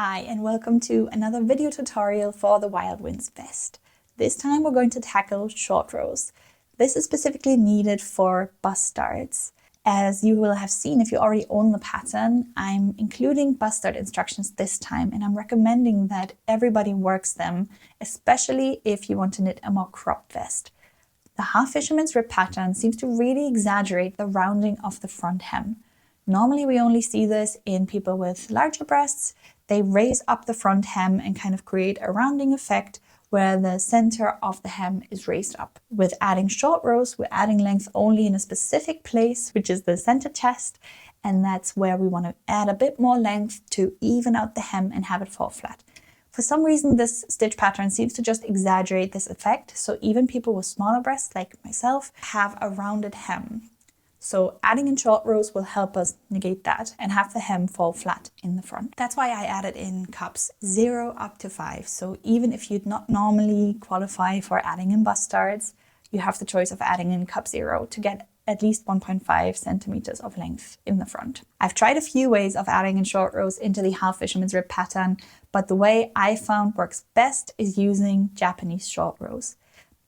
Hi and welcome to another video tutorial for the Wild Winds vest. This time we're going to tackle short rows. This is specifically needed for bust darts. As you will have seen if you already own the pattern, I'm including bust dart instructions this time, and I'm recommending that everybody works them, especially if you want to knit a more cropped vest. The Half Fisherman's rib pattern seems to really exaggerate the rounding of the front hem. Normally we only see this in people with larger breasts. They raise up the front hem and kind of create a rounding effect where the center of the hem is raised up. With adding short rows, we're adding length only in a specific place, which is the center chest, and that's where we want to add a bit more length to even out the hem and have it fall flat. For some reason, this stitch pattern seems to just exaggerate this effect, so even people with smaller breasts like myself have a rounded hem. So adding in short rows will help us negate that and have the hem fall flat in the front. That's why I added in cups 0 up to 5. So even if you'd not normally qualify for adding in bust darts, you have the choice of adding in cup 0 to get at least 1.5 centimeters of length in the front. I've tried a few ways of adding in short rows into the Half Fisherman's rib pattern, but the way I found works best is using Japanese short rows.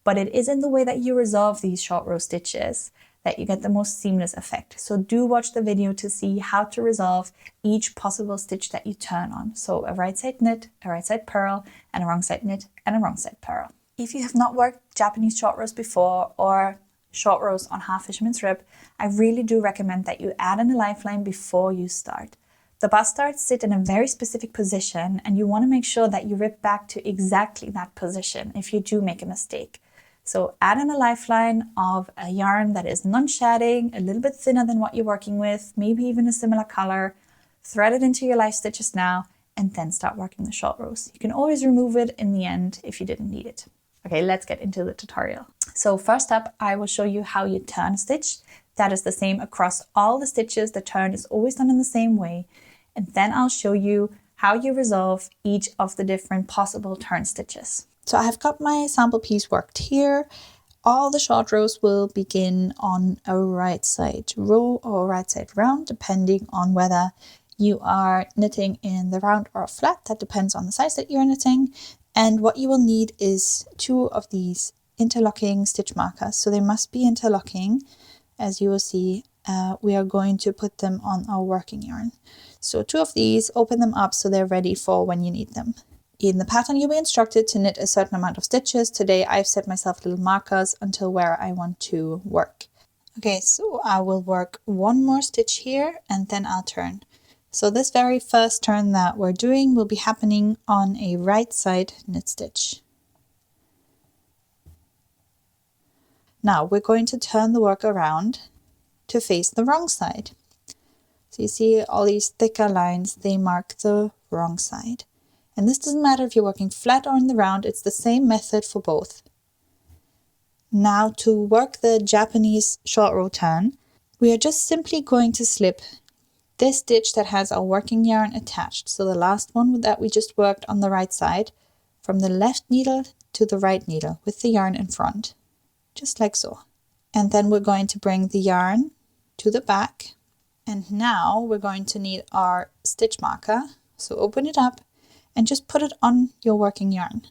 But it is in the way that you resolve these short row stitches that you get the most seamless effect. So do watch the video to see how to resolve each possible stitch that you turn on. So a right side knit, a right side purl, and a wrong side knit and a wrong side purl. If you have not worked Japanese short rows before or short rows on Half Fisherman's rib, I really do recommend that you add in a lifeline before you start. The bust darts sit in a very specific position and you want to make sure that you rib back to exactly that position if you do make a mistake. So add in a lifeline of a yarn that is non-shedding, a little bit thinner than what you're working with, maybe even a similar color. Thread it into your life stitches now and then start working the short rows. You can always remove it in the end if you didn't need it. Okay, let's get into the tutorial. So first up, I will show you how you turn a stitch. That is the same across all the stitches. The turn is always done in the same way. And then I'll show you how you resolve each of the different possible turn stitches. So I've got my sample piece worked here. All the short rows will begin on a right side row or right side round, depending on whether you are knitting in the round or flat. That depends on the size that you're knitting. And what you will need is 2 of these interlocking stitch markers. So they must be interlocking. As you will see, we are going to put them on our working yarn. So 2 of these, open them up so they're ready for when you need them. In the pattern, you'll be instructed to knit a certain amount of stitches. Today, I've set myself little markers until where I want to work. Okay, so I will work 1 more stitch here and then I'll turn. So this very first turn that we're doing will be happening on a right side knit stitch. Now we're going to turn the work around to face the wrong side. So you see all these thicker lines, they mark the wrong side. And this doesn't matter if you're working flat or in the round, it's the same method for both. Now to work the Japanese short row turn, we are just simply going to slip this stitch that has our working yarn attached. So the last one that we just worked on the right side, from the left needle to the right needle with the yarn in front, just like so. And then we're going to bring the yarn to the back. And now we're going to need our stitch marker. So open it up and just put it on your working yarn,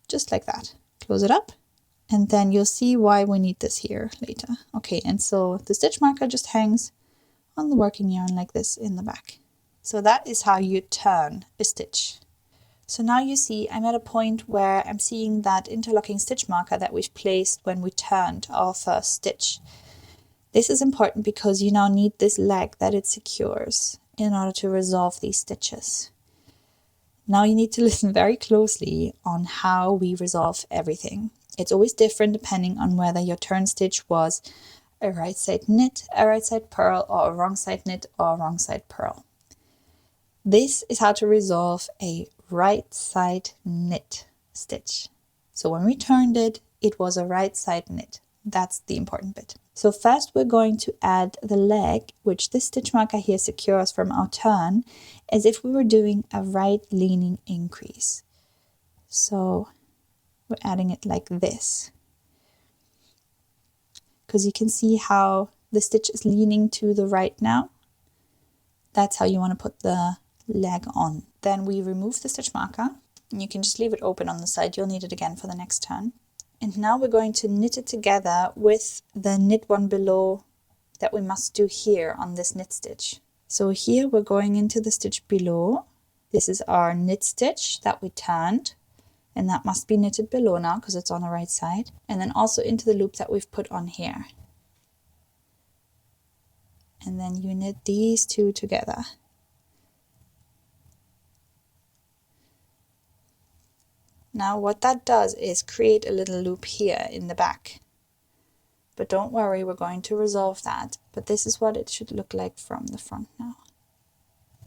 just like that. Close it up, and then you'll see why we need this here later. Okay, and so the stitch marker just hangs on the working yarn like this in the back. So that is how you turn a stitch. So now you see I'm at a point where I'm seeing that interlocking stitch marker that we've placed when we turned our first stitch. This is important because you now need this leg that it secures in order to resolve these stitches. Now you need to listen very closely on how we resolve everything. It's always different depending on whether your turn stitch was a right side knit, a right side purl, or a wrong side knit or a wrong side purl. This is how to resolve a right side knit stitch. So when we turned it, it was a right side knit. That's the important bit. So first we're going to add the leg, which this stitch marker here secures from our turn, as if we were doing a right leaning increase. So we're adding it like this. Because you can see how the stitch is leaning to the right now. That's how you want to put the leg on. Then we remove the stitch marker, and you can just leave it open on the side. You'll need it again for the next turn. And now we're going to knit it together with the knit one below that we must do here on this knit stitch. So here we're going into the stitch below. This is our knit stitch that we turned, and that must be knitted below now because it's on the right side. And then also into the loop that we've put on here. And then you knit these two together. Now what that does is create a little loop here in the back. But don't worry, we're going to resolve that. But this is what it should look like from the front now.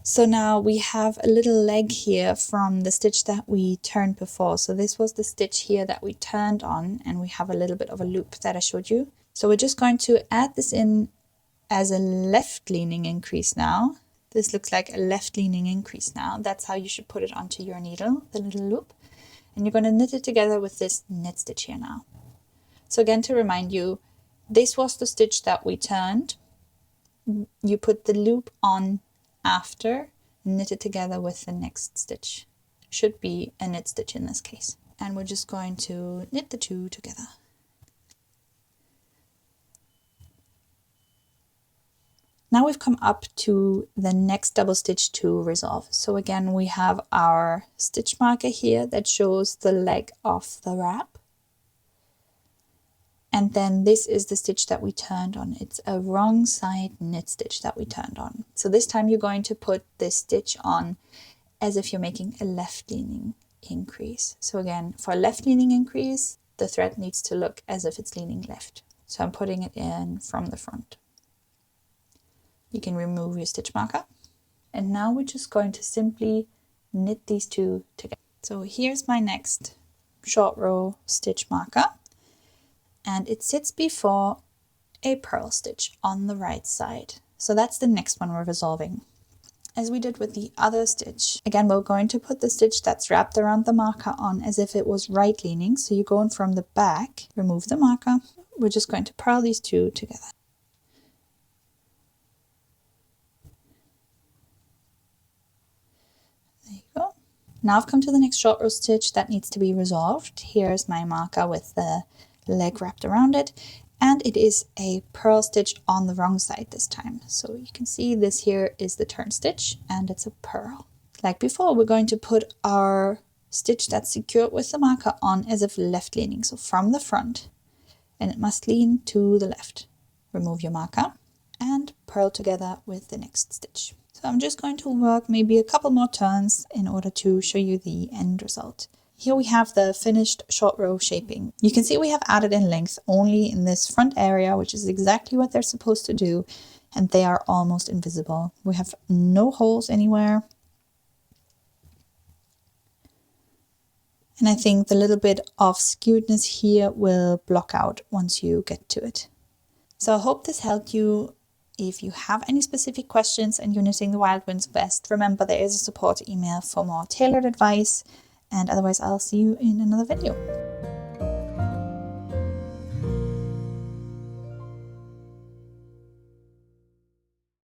So now we have a little leg here from the stitch that we turned before. So this was the stitch here that we turned on, and we have a little bit of a loop that I showed you. So we're just going to add this in as a left leaning increase now. This looks like a left leaning increase now. That's how you should put it onto your needle, the little loop. And you're going to knit it together with this knit stitch here now. So again, to remind you, this was the stitch that we turned. You put the loop on after, knit it together with the next stitch. Should be a knit stitch in this case. And we're just going to knit the two together. Now we've come up to the next double stitch to resolve. So again, we have our stitch marker here that shows the leg of the wrap. And then this is the stitch that we turned on. It's a wrong side knit stitch that we turned on. So this time you're going to put this stitch on as if you're making a left leaning increase. So again, for a left leaning increase, the thread needs to look as if it's leaning left. So I'm putting it in from the front. You can remove your stitch marker. And now we're just going to simply knit these two together. So here's my next short row stitch marker. And it sits before a purl stitch on the right side. So that's the next one we're resolving. As we did with the other stitch, again, we're going to put the stitch that's wrapped around the marker on as if it was right leaning. So you're going from the back, remove the marker. We're just going to purl these two together. There you go. Now I've come to the next short row stitch that needs to be resolved. Here's my marker with the leg wrapped around it, and it is a purl stitch on the wrong side this time. So you can see this here is the turn stitch, and it's a purl. Like before, we're going to put our stitch that's secured with the marker on as if left leaning, so from the front, and it must lean to the left. Remove your marker and purl together with the next stitch. So I'm just going to work maybe a couple more turns in order to show you the end result. Here we have the finished short row shaping. You can see we have added in length only in this front area, which is exactly what they're supposed to do, and they are almost invisible. We have no holes anywhere. And I think the little bit of skewedness here will block out once you get to it. So I hope this helped you. If you have any specific questions and you're knitting the Wild Winds vest, remember there is a support email for more tailored advice. And otherwise, I'll see you in another video.